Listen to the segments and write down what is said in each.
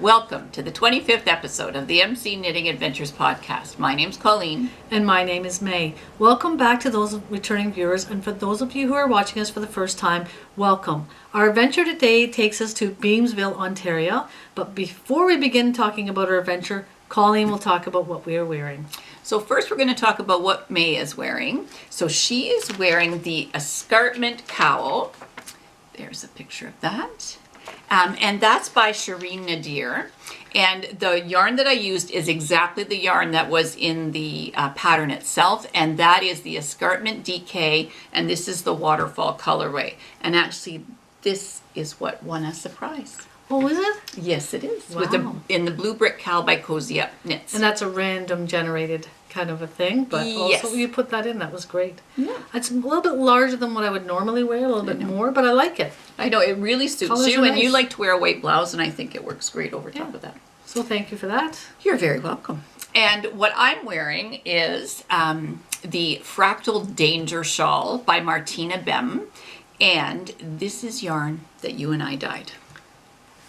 Welcome to the 25th episode of the MC Knitting Adventures podcast. My name's Colleen. And my name is May. Welcome back to those returning viewers, and for those of you who are watching us for the first time, welcome. Our adventure today takes us to Beamsville, Ontario, but before we begin talking about our adventure, Colleen will talk about what we are wearing. So first we're going to talk about what May is wearing. So she is wearing the Escarpment Cowl. There's a picture of that. And that's by Shireen Nadir. And the yarn that I used is exactly the yarn that was in the pattern itself. And that is the Escarpment DK. And this is the waterfall colorway. And actually, this is what won us the prize. Oh, is it? Yes, it is. Wow. In the Blue Brick Cowl by Cozy Up Knits. And that's a random generated kind of a thing, but yes. Also you put that in, that was great. Yeah. It's a little bit larger than what I would normally wear, a little bit more, but I like it. I know, it really suits Colors you, are and you nice. like to wear a white blouse, and I think it works great over top of that. So thank you for that. You're very welcome. And what I'm wearing is the Fractal Danger Shawl by Martina Behm, and this is yarn that you and I dyed.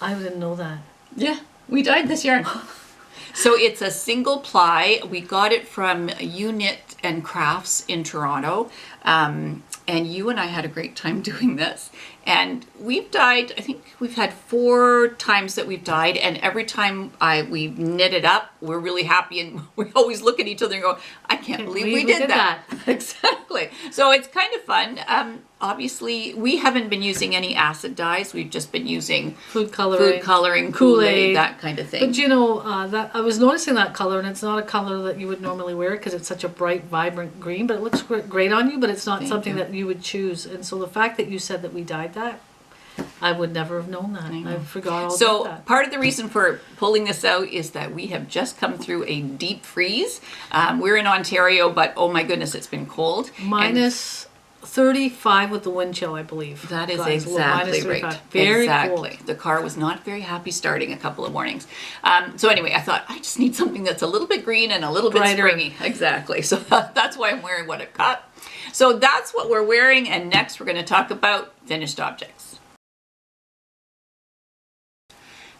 I didn't know that. Yeah, we dyed this yarn. So it's a single ply. We got it from Knit and Crafts in Toronto. And you and I had a great time doing this. And we've dyed, I think we've had 4 times that we've dyed. And every time we knit it up, we're really happy. And we always look at each other and go, I can't believe we did that. Exactly. So it's kind of fun. Obviously, we haven't been using any acid dyes. We've just been using Food coloring, Kool-Aid, that kind of thing. But you know, that I was noticing that color, and it's not a color that you would normally wear because it's such a bright, vibrant green, but it looks great on you, but it's not something that you would choose. And so the fact that you said that we dyed that, I would never have known that. I forgot all about that. So part of the reason for pulling this out is that we have just come through a deep freeze. We're in Ontario, but oh my goodness, it's been cold. Minus 35 with the wind chill, I believe. That is exactly right. Very exactly. cold. The car was not very happy starting a couple of mornings. So anyway, I thought I just need something that's a little bit green and a little bit springy. Exactly. So that's why I'm wearing what I've got. So that's what we're wearing. And next we're going to talk about finished objects.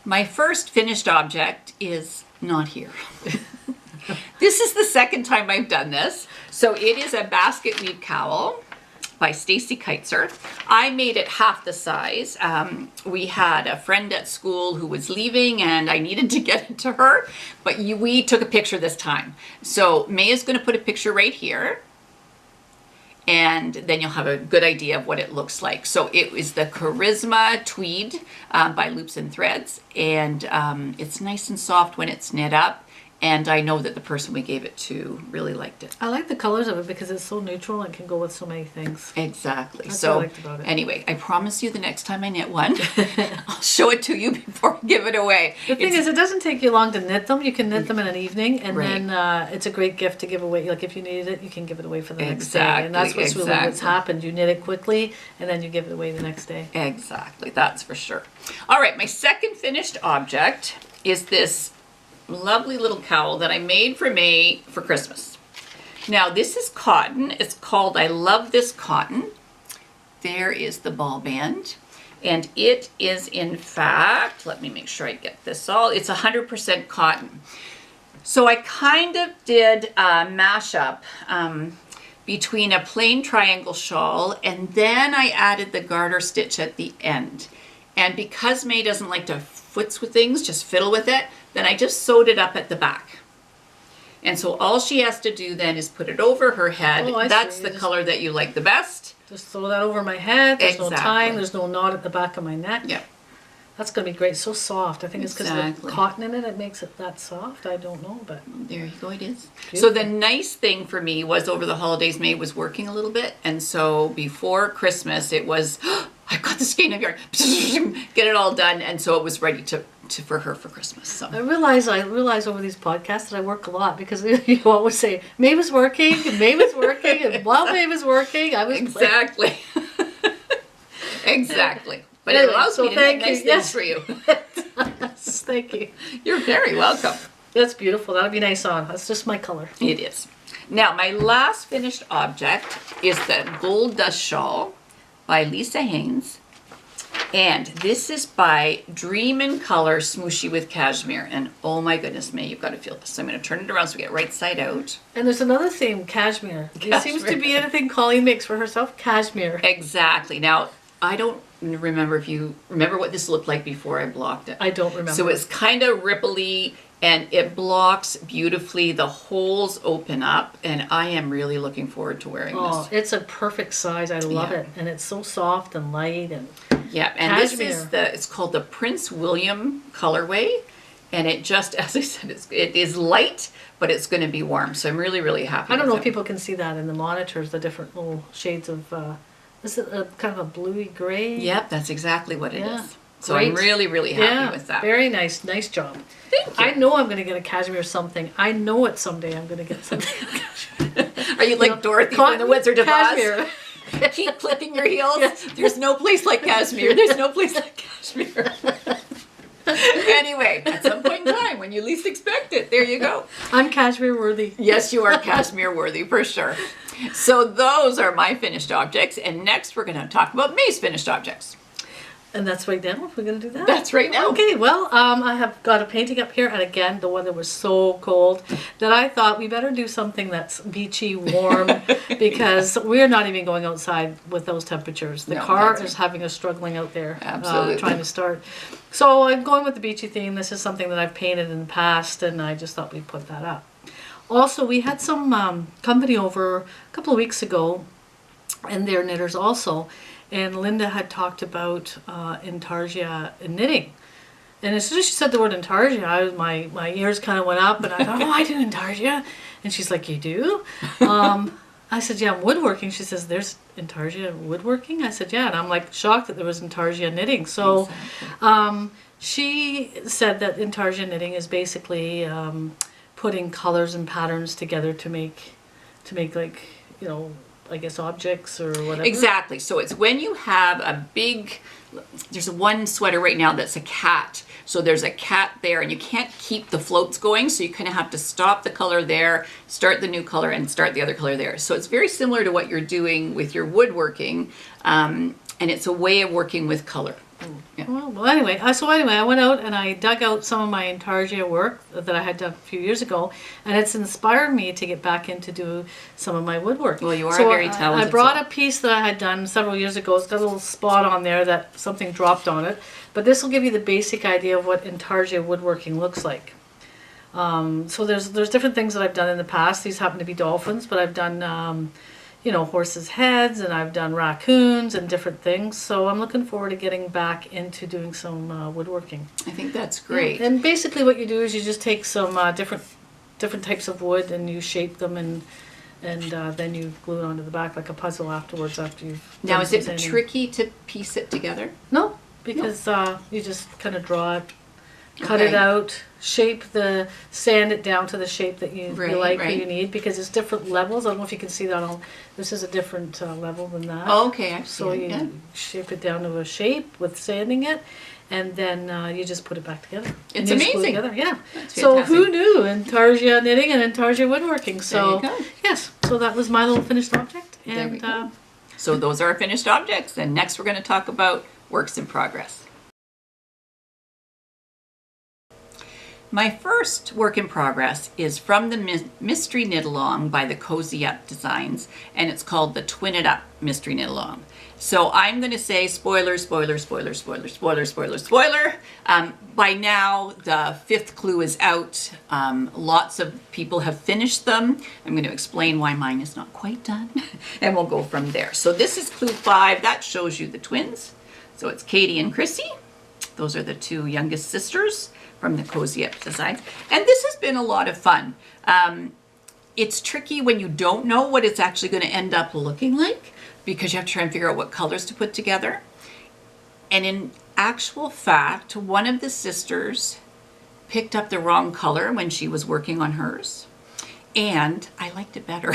My first finished object is not here. This is the second time I've done this. So it is a basket weave cowl by Stacy Kietzer. I made it half the size. We had a friend at school who was leaving and I needed to get it to her, but we took a picture this time. So May is going to put a picture right here, and then you'll have a good idea of what it looks like. So it is the Charisma Tweed by Loops and Threads, and it's nice and soft when it's knit up. And I know that the person we gave it to really liked it. I like the colors of it because it's so neutral and can go with so many things. Exactly. That's so what I liked about it. Anyway, I promise you the next time I knit one, I'll show it to you before I give it away. The thing is, it doesn't take you long to knit them. You can knit them in an evening, and Right. then it's a great gift to give away. Like if you needed it, you can give it away for the next day. Exactly, And that's what's really what's happened. You knit it quickly, and then you give it away the next day. Exactly. That's for sure. All right. My second finished object is this lovely little cowl that I made for May for Christmas. Now this is cotton. It's called I Love This Cotton. There is the ball band, and it is in fact, let me make sure I get this all, it's 100% cotton. So I kind of did a mashup between a plain triangle shawl, and then I added the garter stitch at the end. And because May doesn't like to foots with things, just fiddle with it, then I just sewed it up at the back. And so all she has to do then is put it over her head. Oh, That's the color that you like the best. Just throw that over my head. There's no Exactly. tying. There's no knot at the back of my neck. Yeah. That's going to be great. So soft. I think it's because of the Exactly. cotton in it. It makes it that soft. I don't know, but There you go, it is. Beautiful. So the nice thing for me was over the holidays, May was working a little bit. And so before Christmas, it was, I've got the skein of yarn, get it all done. And so it was ready for her for Christmas. So I realize over these podcasts that I work a lot because you always say May was working and May was working and while May was working I was exactly. Exactly. But anyway, it allows me to make nice things for you. Yes, thank you. You're very welcome. That's beautiful. That'll be nice on. That's just my color. It is. Now, my last finished object is the Gold Dust Shawl by Lisa Haynes. And this is by Dream in Color Smooshy with Cashmere. And oh my goodness, May, you've got to feel this. So I'm going to turn it around so we get right side out. And there's another theme, Cashmere. It seems to be anything Colleen makes for herself, Cashmere. Exactly. Now, I don't remember if you remember what this looked like before I blocked it. I don't remember. So it's kind of ripply and it blocks beautifully. The holes open up and I am really looking forward to wearing this. It's a perfect size. I love it. And it's so soft and light and yeah, and Cashmere. This is it's called the Prince William colorway. And it just, as I said, it is light, but it's going to be warm. So I'm really, really happy. I don't know if people can see that in the monitors, the different little shades of, is it a kind of a bluey gray? Yep, that's exactly what it is. So Great. I'm really, really happy with that. Very nice. Nice job. Thank you. I know I'm going to get a cashmere something. I know it someday I'm going to get something. Are you like Dorothy from the Wizard of Oz? Cashmere. Keep clicking your heels. There's no place like Cashmere. There's no place like Cashmere. Anyway, at some point in time, when you least expect it, there you go. I'm cashmere worthy. Yes, you are Cashmere worthy for sure. So those are my finished objects, and next we're going to talk about May's finished objects. And that's right now? We're going to do that? That's right now. Okay, well, I have got a painting up here, and again, the weather was so cold that I thought we better do something that's beachy, warm, because we're not even going outside with those temperatures. The car is having us struggling out there. Absolutely. Trying to start. So I'm going with the beachy theme. This is something that I've painted in the past, and I just thought we'd put that up. Also, we had some company over a couple of weeks ago, and they're knitters also. And Linda had talked about Intarsia knitting. And as soon as she said the word Intarsia, my ears kind of went up and I thought, oh, I do Intarsia. And she's like, you do? I said, yeah, I'm woodworking. She says, there's Intarsia woodworking? I said, yeah. And I'm like shocked that there was Intarsia knitting. So she said that Intarsia knitting is basically putting colors and patterns together to make like, you know, I guess objects or whatever. Exactly. So it's when you have a big, there's one sweater right now that's a cat. So there's a cat there and you can't keep the floats going. So you kind of have to stop the color there, start the new color and start the other color there. So it's very similar to what you're doing with your woodworking. And it's a way of working with color. Yeah. Well, anyway, I went out and I dug out some of my Intarsia work that I had done a few years ago, and it's inspired me to get back into do some of my woodwork. Well, you are a very talented I brought a piece that I had done several years ago. It's got a little spot on there that something dropped on it, but this will give you the basic idea of what Intarsia woodworking looks like. So there's different things that I've done in the past. These happen to be dolphins, but I've done you know, horses' heads, and I've done raccoons and different things. So I'm looking forward to getting back into doing some woodworking. I think that's great. Yeah. And basically what you do is you just take some different types of wood and you shape them and then you glue it onto the back like a puzzle afterwards after you've Now, done is some it sanding. tricky to piece it together? No, because you just kind of draw it, cut Okay. it out, sand it down to the shape that you like or you need, because it's different levels. I don't know if you can see that on, this is a different level than that. Oh, okay, I see So it, you yeah. shape it down to a shape with sanding it, and then you just put it back together. It's And you just glue it amazing. together. Yeah. That's So fantastic. who knew Intarsia knitting and Intarsia woodworking? So There you go. yes, so that was my little finished object. There we And go. So those are our finished objects, and next we're going to talk about works in progress. My first work in progress is from the Mystery Knit Along by the Cozy Up Designs, and it's called the Twin It Up Mystery Knit Along. So I'm going to say spoiler, spoiler, spoiler, spoiler, spoiler, spoiler, spoiler. By now, the 5th clue is out. Lots of people have finished them. I'm going to explain why mine is not quite done, and we'll go from there. So this is clue 5. That shows you the twins. So it's Katie and Chrissy. Those are the 2 youngest sisters from the Cozy Up Designs. And this has been a lot of fun. It's tricky when you don't know what it's actually going to end up looking like, because you have to try and figure out what colors to put together. And in actual fact, one of the sisters picked up the wrong color when she was working on hers, and I liked it better.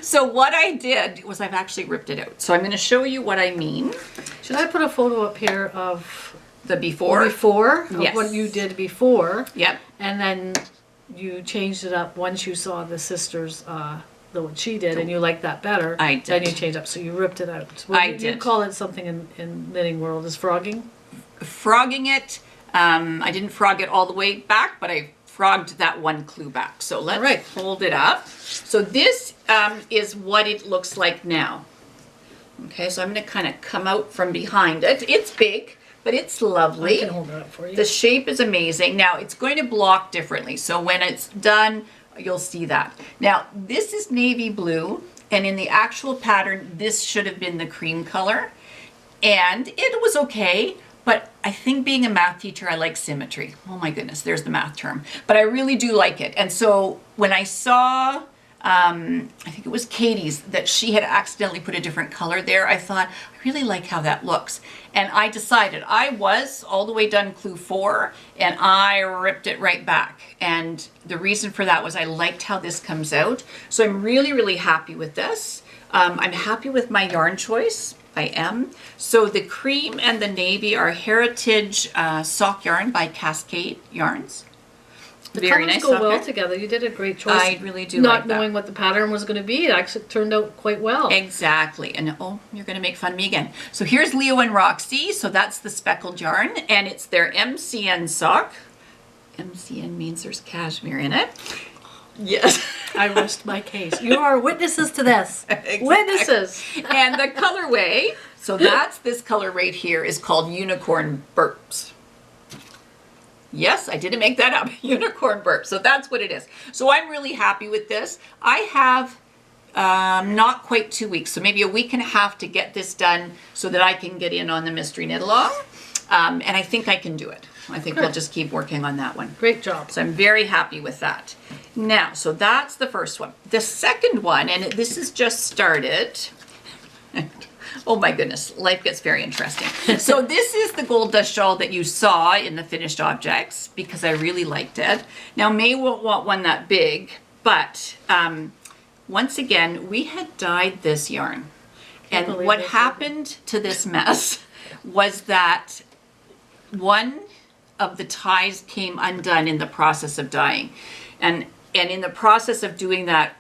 So what I did was I've actually ripped it out. So I'm going to show you what I mean. should I put a photo up here of The before. of Yes. what you did before? Yep. And then you changed it up once you saw the sisters what she did, and you liked that better. I did. Then you changed up, so you ripped it out. You did. call it something in knitting world is frogging? Frogging it. I didn't frog it all the way back, but I frogged that one clue back. So let's hold it up. So this is what it looks like now. Okay, so I'm going to kind of come out from behind it. It's big, but it's lovely. I can hold it up for you. The shape is amazing. Now, it's going to block differently. So when it's done, you'll see that. Now, this is navy blue, and in the actual pattern, this should have been the cream color. And it was okay, but I think being a math teacher, I like symmetry. Oh my goodness, there's the math term. But I really do like it. And so when I saw, I think it was Katie's, that she had accidentally put a different color there, I thought, I really like how that looks. And I decided, I was all the way done clue 4, and I ripped it right back. And the reason for that was I liked how this comes out. So I'm really, really happy with this. I'm happy with my yarn choice. I am. So the cream and the navy are Heritage sock yarn by Cascade Yarns. The Very colors nice go sock well yarn. together. You did a great choice. I really do Not like that. knowing what the pattern was going to be, it actually turned out quite well. Exactly. And oh, you're going to make fun of me again. So here's Leo and Roxy. So that's the speckled yarn, and it's their MCN sock. MCN means there's cashmere in it. Yes. I rest my case. You are witnesses to this. Exactly. Witnesses. And the colorway, so that's this color right here, is called Unicorn Burps. Yes, I didn't make that up. Unicorn Burp. So that's what it is. So I'm really happy with this. I have not quite 2 weeks, so maybe a week and a half to get this done so that I can get in on the mystery knit along. And I think I can do it. I think we'll just keep working on that one. Great job. So I'm very happy with that. Now, so that's the first one. The second one, and this has just started. Oh my goodness, life gets very interesting. So this is the gold dust shawl that you saw in the finished objects because I really liked it. Now May won't want one that big, but once again, we had dyed this yarn. And what happened to this mess was that one of the ties came undone in the process of dyeing. And in the process of doing that,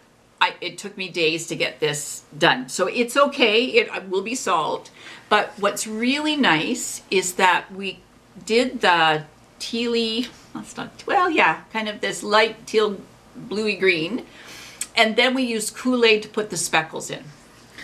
it took me days to get this done. So it's okay, it will be solved. But what's really nice is that we did the tealy, kind of this light teal bluey green. And then we used Kool-Aid to put the speckles in.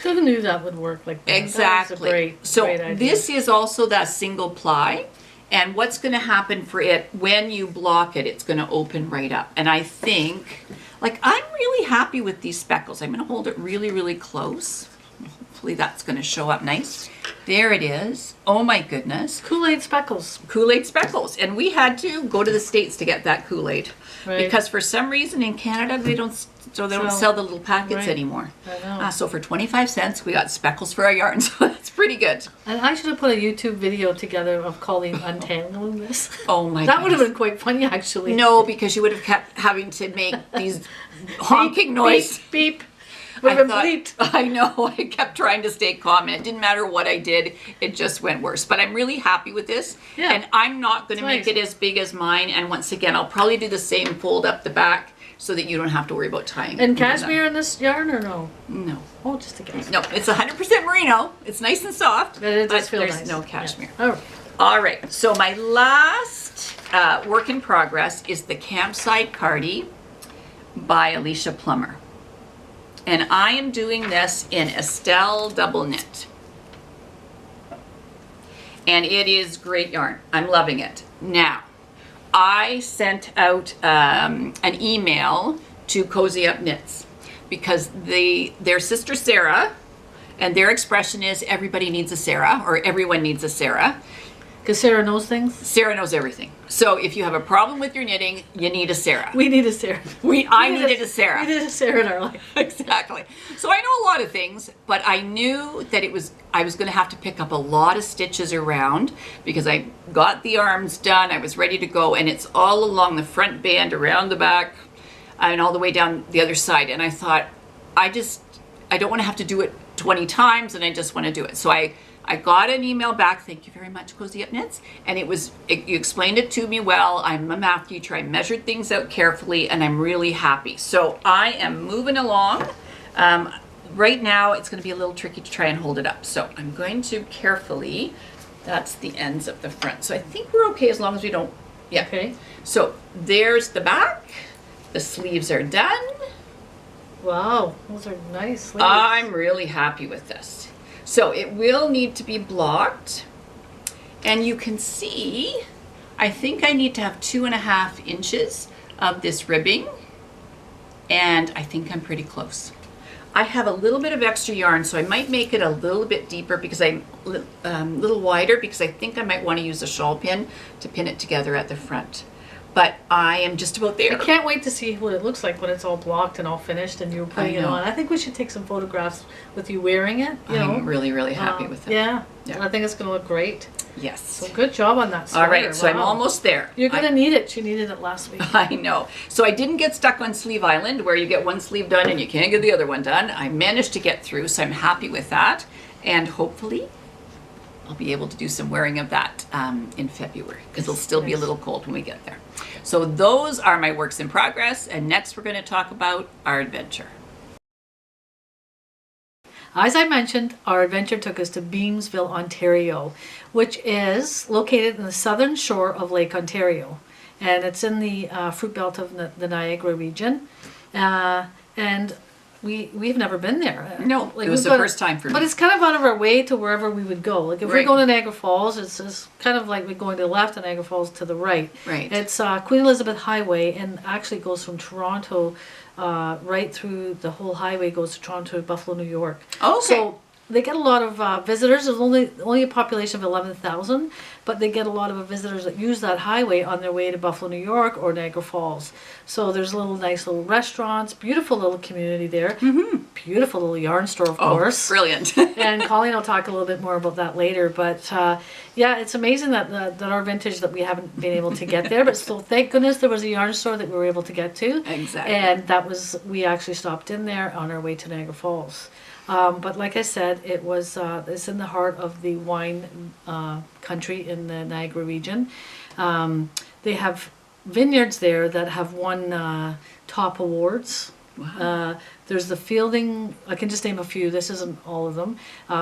Who knew that would work like that? Exactly. That was a great idea. This is also that single ply. And what's going to happen for it, when you block it, it's going to open right up. And I think, like, I'm really happy with these speckles. I'm going to hold it really, really close. Hopefully that's going to show up nice. There it is. Oh my goodness. Kool-Aid speckles. Kool-Aid speckles. And we had to go to the States to get that Kool-Aid. Right. Because for some reason in Canada, they don't sell the little packets anymore. I know. So for 25 cents, we got speckles for our yarn. So that's pretty good. And I should have put a YouTube video together of Colleen untangling this. Oh my That would have been quite funny, actually. No, because you would have kept having to make these honking noise. Beep, beep. Would have been thought- bleeped. I know. I kept trying to stay calm, and it didn't matter what I did. It just went worse. But I'm really happy with this. Yeah. And I'm not going to It's make it as big as mine. And once again, I'll probably do the same fold up the back so that you don't have to worry about tying. And cashmere in this yarn or no? No. Oh, just a guess. No, it's 100% merino. It's nice and soft. But it does feel there's nice. no cashmere. Yeah. All right. All right, so my last work in progress is the Campside Cardi by Alicia Plummer. And I am doing this in Estelle double knit. And it is great yarn. I'm loving it. Now, I sent out an email to Cozy Up Knits because their sister Sarah, and their expression is everybody needs a Sarah, or everyone needs a Sarah. Because Sarah knows things? Sarah knows everything. So if you have a problem with your knitting, you need a Sarah. We need a Sarah. I needed a Sarah. We needed a Sarah in our life. Exactly. So I know a lot of things, but I knew that I was going to have to pick up a lot of stitches around because I got the arms done. I was ready to go, and it's all along the front band, around the back, and all the way down the other side. And I thought, I don't want to have to do it 20 times, and I just want to do it. So I got an email back, thank you very much, Cozy Up Knits, and you explained it to me well. I'm a math teacher, I measured things out carefully, and I'm really happy. So I am moving along, Right now, it's going to be a little tricky to try and hold it up. So I'm going to carefully, that's the ends of the front. So I think we're okay as long as we don't, yeah. Okay. So there's the back. The sleeves are done. Wow, those are nice sleeves. I'm really happy with this. So it will need to be blocked. And you can see, I think I need to have 2.5 inches of this ribbing. And I think I'm pretty close. I have a little bit of extra yarn, so I might make it a little bit deeper because I'm a little wider, because I think I might want to use a shawl pin to pin it together at the front. But I am just about there. I can't wait to see what it looks like when it's all blocked and all finished and you're putting it on. I think we should take some photographs with you wearing it. I'm really, really happy with it. Yeah, I think it's going to look great. Yes. So good job on that sweater. All right, so I'm almost there. You're going to need it. You needed it last week. I know. So I didn't get stuck on Sleeve Island where you get one sleeve done and you can't get the other one done. I managed to get through, so I'm happy with that. And hopefully I'll be able to do some wearing of that in February, because it'll still be a little cold when we get there. So those are my works in progress. And next we're going to talk about our adventure. As I mentioned, our adventure took us to Beamsville, Ontario, which is located in the southern shore of Lake Ontario. And it's in the fruit belt of the Niagara region. And we've never been there. No, it was the first time for me. But it's kind of out of our way to wherever we would go. Like if we're going to Niagara Falls, it's kind of like we're going to the left and Niagara Falls to the right. Right. It's Queen Elizabeth Highway, and actually goes from Toronto right through the whole highway, goes to Toronto, Buffalo, New York. Okay. So they get a lot of visitors. There's only a population of 11,000, but they get a lot of visitors that use that highway on their way to Buffalo, New York or Niagara Falls. So there's nice little restaurants, beautiful little community there. Mm-hmm. Beautiful little yarn store, of course. Brilliant. And Colleen will talk a little bit more about that later. But yeah, it's amazing that our vintage, that we haven't been able to get there. But still, thank goodness there was a yarn store that we were able to get to. Exactly. And we actually stopped in there on our way to Niagara Falls. But like I said, it's in the heart of the wine country in the Niagara region. They have vineyards there that have won top awards. Wow. There's the Fielding, I can just name a few, this isn't all of them.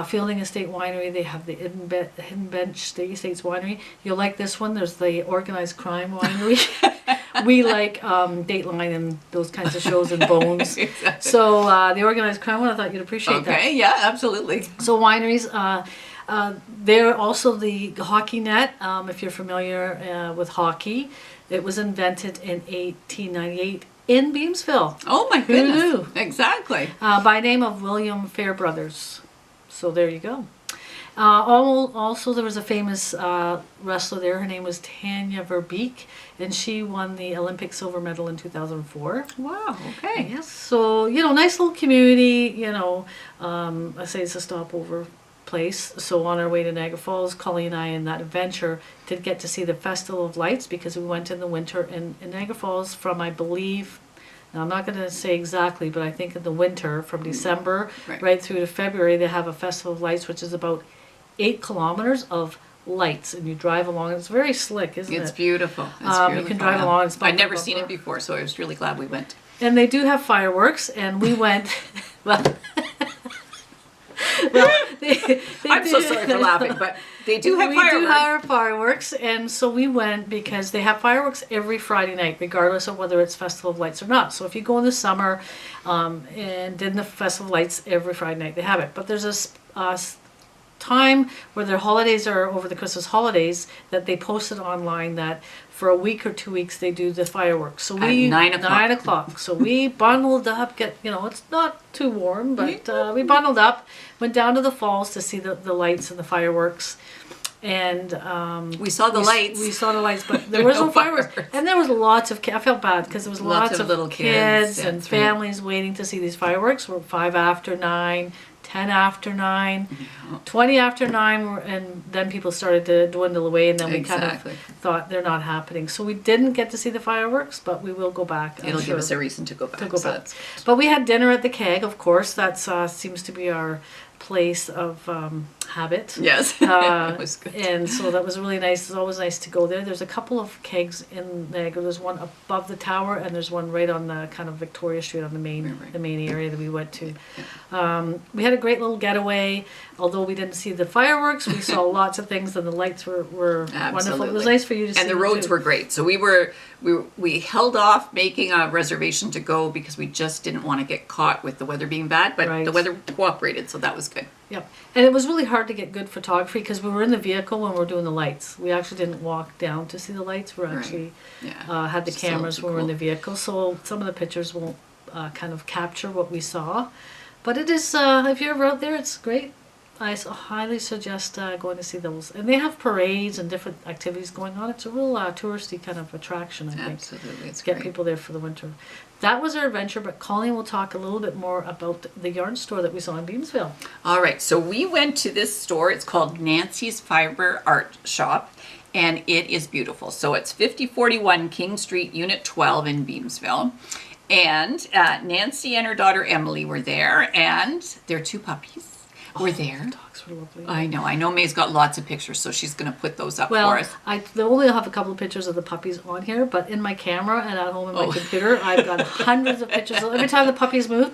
Fielding Estate Winery, they have the Hidden Bench Estates Winery. You'll like this one, there's the Organized Crime Winery. We like Dateline and those kinds of shows and Bones. Exactly. So the Organized Crime one, I thought you'd appreciate that. Okay, yeah, absolutely. So wineries, they're also the hockey net, if you're familiar with hockey. It was invented in 1898 in Beamsville. Oh my goodness. Who knew? Exactly. By name of William Fairbrothers. So there you go. Also, there was a famous wrestler there. Her name was Tanya Verbeek, and she won the Olympic silver medal in 2004. Wow, okay. Yes, so, nice little community, I say it's a stopover place. So on our way to Niagara Falls, Colleen and I in that adventure did get to see the Festival of Lights, because we went in the winter in Niagara Falls from, I believe, now I'm not going to say exactly, but I think in the winter from December right through to February, they have a Festival of Lights, which is about 8 kilometers of lights, and you drive along. It's very slick, isn't it? It's beautiful. It's beautiful. You can drive along. It's I'd never seen it before, so I was really glad we went. And they do have fireworks, and we went. Well, I'm so sorry for laughing, but they do have fireworks. We do have fireworks, and so we went because they have fireworks every Friday night, regardless of whether it's Festival of Lights or not. So if you go in the summer, and in the Festival of Lights every Friday night, they have it. But there's a time where their holidays are over the Christmas holidays that they posted online that for a week or 2 weeks they do the fireworks. So we at 9 o'clock. So we bundled up. It's not too warm, but we bundled up, went down to the falls to see the lights and the fireworks. And we saw the lights. We saw the lights, but there was no fireworks. And there was lots of I felt bad because there was lots of little kids and families waiting to see these fireworks. We're 5 after 9. 10 after 9, 20 after 9, and then people started to dwindle away, and then we kind of thought they're not happening. So we didn't get to see the fireworks, but we will go back. It'll give us a reason to go back. But we had dinner at the Keg, of course. That seems to be our place of habit. Yes, it was good. And so that was really nice. It's always nice to go there. There's a couple of kegs in Niagara. There's one above the tower, and there's one right on the kind of Victoria Street on the main area that we went to. We had a great little getaway. Although we didn't see the fireworks, we saw lots of things, and the lights were wonderful. It was nice for you to see. And the roads were great. So we held off making a reservation to go because we just didn't want to get caught with the weather being bad. But the weather cooperated, so that was good. Yep. And it was really hard to get good photography because we were in the vehicle when we were doing the lights. We actually didn't walk down to see the lights. We actually had the cameras when we were in the vehicle. So some of the pictures won't kind of capture what we saw. But it is, if you're ever out there, it's great. I highly suggest going to see those. And they have parades and different activities going on. It's a real touristy kind of attraction, I think. Absolutely. It's Get people there for the winter. That was our adventure, but Colleen will talk a little bit more about the yarn store that we saw in Beamsville. All right, so we went to this store. It's called Nancy's Fiber Art Shop, and it is beautiful. So it's 5041 King Street, Unit 12 in Beamsville. And Nancy and her daughter Emily were there, and their 2 puppies were there. The dogs were lovely. I know. May's got lots of pictures, so she's going to put those up for us. I only have a couple of pictures of the puppies on here, but in my camera and at home in my computer, I've got hundreds of pictures. Every time the puppies move,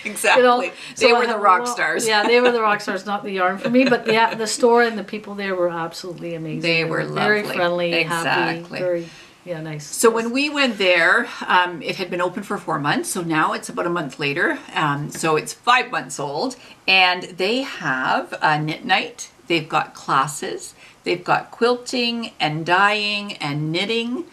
exactly. They were the rock stars. Yeah, they were the rock stars, not the yarn for me. But the store and the people there were absolutely amazing. They were lovely. Very friendly, happy, very. Yeah, nice. So when we went there, it had been open for 4 months. So now it's about a month later. So it's 5 months old. And they have a knit night. They've got classes. They've got quilting and dyeing and knitting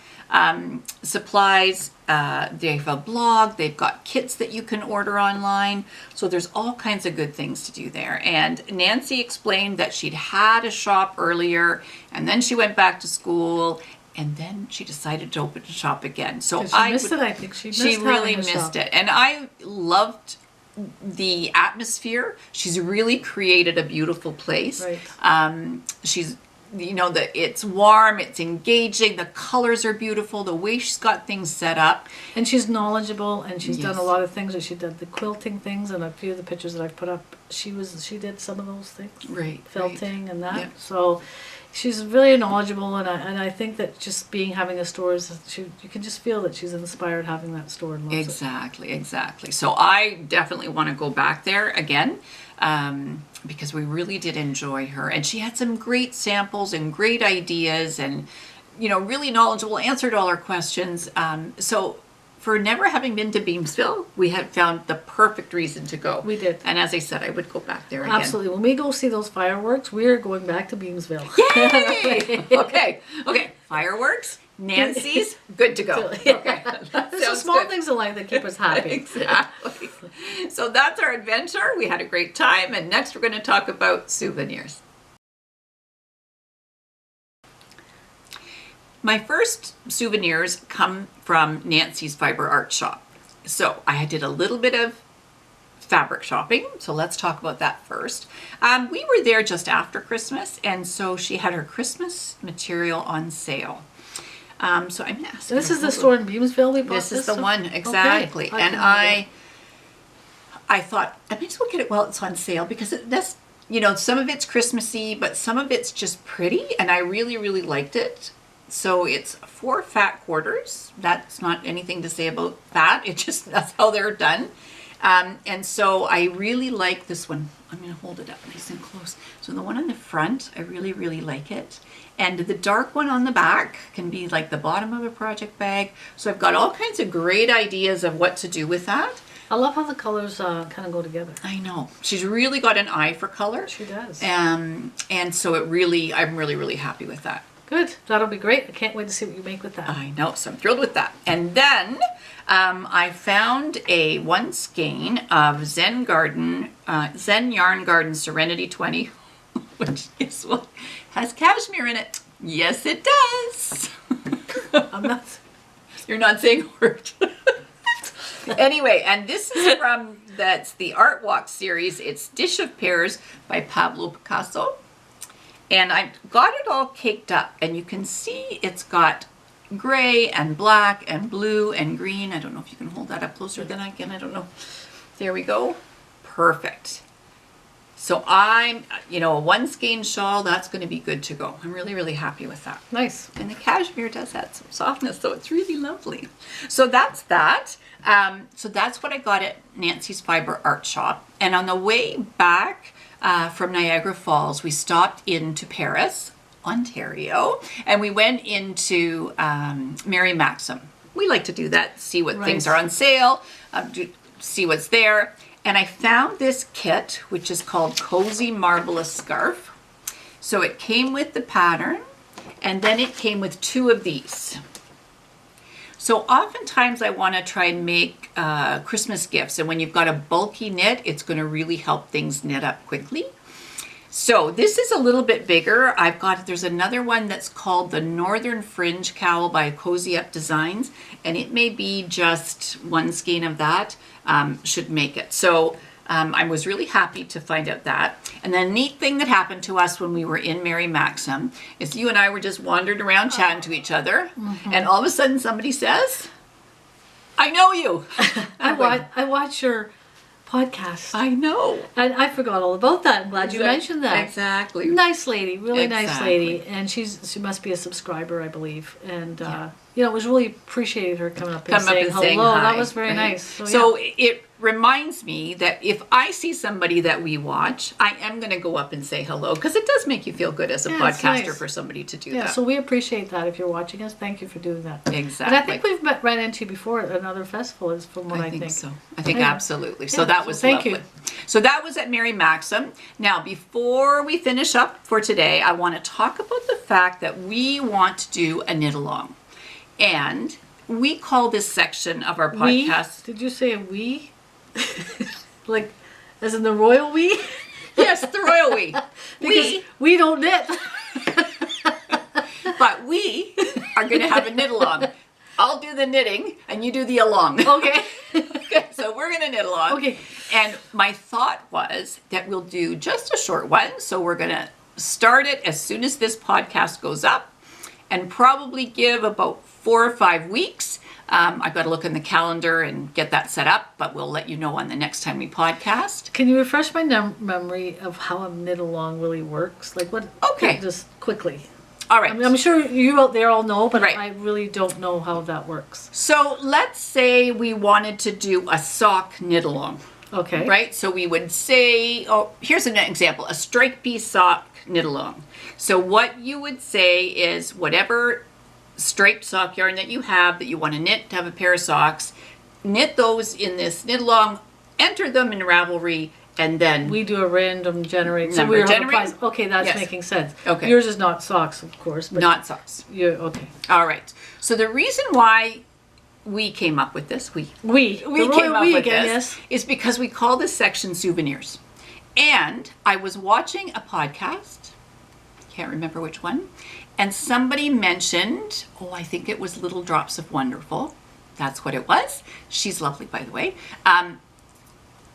supplies. They have a blog. They've got kits that you can order online. So there's all kinds of good things to do there. And Nancy explained that she'd had a shop earlier, and then she went back to school. And then she decided to open a shop again. So I think she really missed it. And I loved the atmosphere. She's really created a beautiful place. Right. She's, it's warm, it's engaging, the colors are beautiful, the way she's got things set up. And she's knowledgeable, and she's done a lot of things. She did the quilting things, and a few of the pictures that I've put up, she did some of those things. Right. Felting and that. Yep. So she's really knowledgeable, and I think that just having a store you can just feel that she's inspired having that store. And Exactly. So I definitely want to go back there again because we really did enjoy her, and she had some great samples and great ideas, and really knowledgeable, answered all our questions. So for never having been to Beamsville, we had found the perfect reason to go. We did. And as I said, I would go back there again. Absolutely. When we go see those fireworks, we're going back to Beamsville. Yay! Okay. Fireworks, Nancy's, good to go. Okay. There's some small things in life that keep us happy. Exactly. So that's our adventure. We had a great time. And next we're going to talk about souvenirs. My first souvenirs come from Nancy's Fiber Art Shop. So I did a little bit of fabric shopping. So let's talk about that first. We were there just after Christmas, and so she had her Christmas material on sale. So I'm asking. This is the store in Beamsville we bought this is the one, exactly. Okay. And I thought, I might as well get it while it's on sale because that's, some of it's Christmassy, but some of it's just pretty, and I really, really liked it. So it's 4 fat quarters. That's not anything to say about fat. That's how they're done. And so I really like this one. I'm going to hold it up nice and close. So the one on the front, I really, really like it. And the dark one on the back can be like the bottom of a project bag. So I've got all kinds of great ideas of what to do with that. I love how the colors kind of go together. I know. She's really got an eye for color. She does. And so I'm really, really happy with that. Good. That'll be great. I can't wait to see what you make with that. I know. So I'm thrilled with that. And then I found one skein of Zen Yarn Garden Serenity 20, which is what has cashmere in it. Yes, it does. I'm not. You're not saying a word. Anyway, and this is that's the Art Walk series. It's Dish of Pears by Pablo Picasso. And I got it all caked up, and you can see it's got gray and black and blue and green. I don't know if you can hold that up closer than I can. I don't know. There we go. Perfect. So I'm, a one skein shawl, that's going to be good to go. I'm really, really happy with that. Nice. And the cashmere does add some softness, so it's really lovely. So that's that. So that's what I got at Nancy's Fiber Art Shop. And on the way back from Niagara Falls, we stopped into Paris, Ontario, and we went into Mary Maxim. We like to do that, see what things are on sale, see what's there. And I found this kit, which is called Cozy Marvelous Scarf. So it came with the pattern, and then it came with 2 of these. So oftentimes I want to try and make Christmas gifts, and when you've got a bulky knit, it's going to really help things knit up quickly. So this is a little bit bigger. There's another one that's called the Northern Fringe Cowl by Cozy Up Designs, and it may be just 1 skein of that should make it. So I was really happy to find out that. And the neat thing that happened to us when we were in Mary Maxim is you and I were just wandering around chatting to each other, and all of a sudden somebody says, I know you. I watch your podcast. I know. And I forgot all about that. I'm glad you mentioned that. Exactly. Nice lady, really nice lady. And she must be a subscriber, I believe. And it was really appreciated her coming up and saying hello. Hi, that was very nice. So it reminds me that if I see somebody that we watch, I am going to go up and say hello, because it does make you feel good as a podcaster for somebody to do that. Yeah, so we appreciate that. If you're watching us, thank you for doing that. Exactly. And I think we've ran into you before at another festival, is from what I think. So. I think absolutely. So that was lovely. Thank you. So that was at Mary Maxim. Now, before we finish up for today, I want to talk about the fact that we want to do a knit along. And we call this section of our podcast. Did you say a we? Like, as in the royal we? Yes, the royal we. Because we don't knit. But we are going to have a knit along. I'll do the knitting and you do the along. Okay. Okay, so we're going to knit along. Okay. And my thought was that we'll do just a short one. So we're going to start it as soon as this podcast goes up, and probably give about 4 or 5 weeks. I've got to look in the calendar and get that set up, but we'll let you know on the next time we podcast. Can you refresh my memory of how a knit along really works? Like what? Okay. Just quickly. All right. I'm sure you out there all know, but I really don't know how that works. So let's say we wanted to do a sock knit along. Okay. Right? So we would say, here's an example, a strike piece sock knit along. So what you would say is whatever striped sock yarn that you have that you want to knit to have a pair of socks, knit those in this knit along, enter them in Ravelry, and then we do a random generate. So we generate. Okay, that's making sense. Okay. Yours is not socks, of course. But not socks. Okay. All right. So the reason why we came up with this, we came up with this is because we call this section Souvenirs. And I was watching a podcast, can't remember which one, and somebody mentioned, I think it was Little Drops of Wonderful. That's what it was. She's lovely, by the way.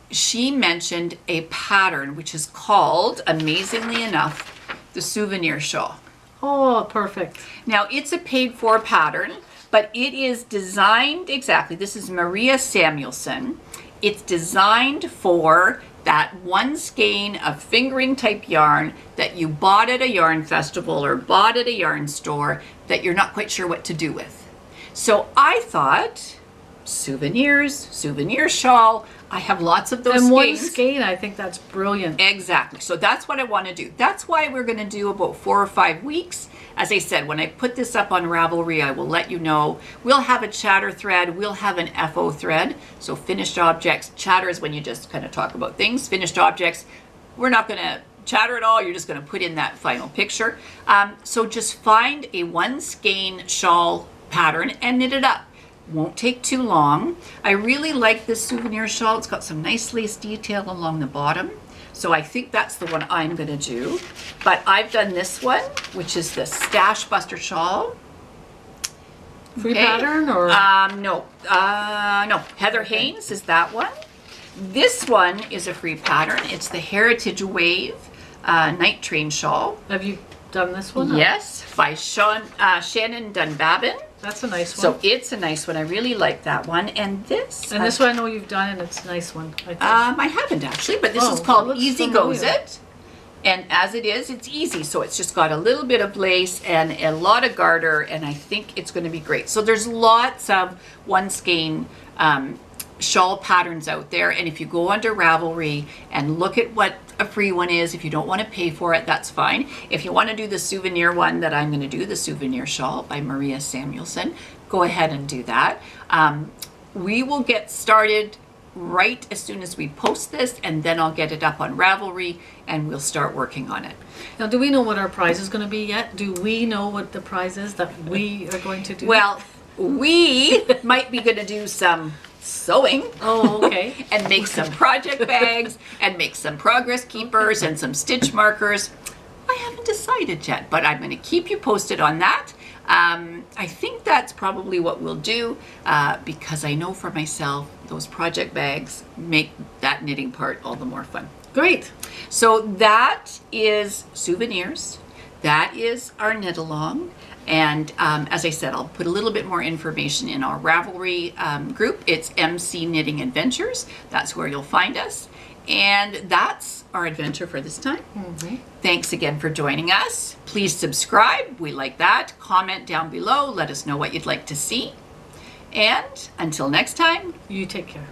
She mentioned a pattern which is called, amazingly enough, the Souvenir Shawl. Oh, perfect. Now, it's a paid-for pattern, but it is designed exactly. This is Maria Samuelsson. It's designed for that one skein of fingering type yarn that you bought at a yarn festival or bought at a yarn store that you're not quite sure what to do with. So I thought, souvenirs, souvenir shawl. I have lots of those and skeins. One skein, I think that's brilliant. Exactly. So that's what I want to do. That's why we're going to do about 4 or 5 weeks. As I said, when I put this up on Ravelry, I will let you know. We'll have a chatter thread. We'll have an FO thread. So finished objects. Chatter is when you just kind of talk about things. Finished objects, we're not going to chatter at all. You're just going to put in that final picture. So just find a one skein shawl pattern and knit it up. Won't take too long. I really like this souvenir shawl. It's got some nice lace detail along the bottom. So I think that's the one I'm going to do. But I've done this one, which is the Stash Buster shawl. Free pattern or? No. Heather Haynes is that one. This one is a free pattern. It's the Heritage Wave Night Train shawl. Have you done this one? Yes, by Shannon Dunbabin. That's a nice one. So it's a nice one. I really like that one. And this. And this one I know you've done, and it's a nice one. I think. I haven't actually, but this Oh, is it called looks Easy familiar. Goes It. And as it is, it's easy. So it's just got a little bit of lace and a lot of garter, and I think it's going to be great. So there's lots of one skein shawl patterns out there, and if you go under Ravelry and look at what a free one is, if you don't want to pay for it, that's fine. If you want to do the souvenir one that I'm going to do, the Souvenir Shawl by Maria Samuelsson, go ahead and do that. We will get started right as soon as we post this, and then I'll get it up on Ravelry and we'll start working on it. Now, do we know what our prize is going to be yet? Do we know what the prize is that we are going to do? Well, we might be going to do some sewing. Oh, okay. And make some project bags and make some progress keepers and some stitch markers. I haven't decided yet, but I'm going to keep you posted on that. I think that's probably what we'll do because I know for myself those project bags make that knitting part all the more fun. Great. So that is souvenirs. That is our knit along. And as I said, I'll put a little bit more information in our Ravelry group. It's MC Knitting Adventures. That's where you'll find us. And that's our adventure for this time. Mm-hmm. Thanks again for joining us. Please subscribe. We like that. Comment down below. Let us know what you'd like to see. And until next time, You take care.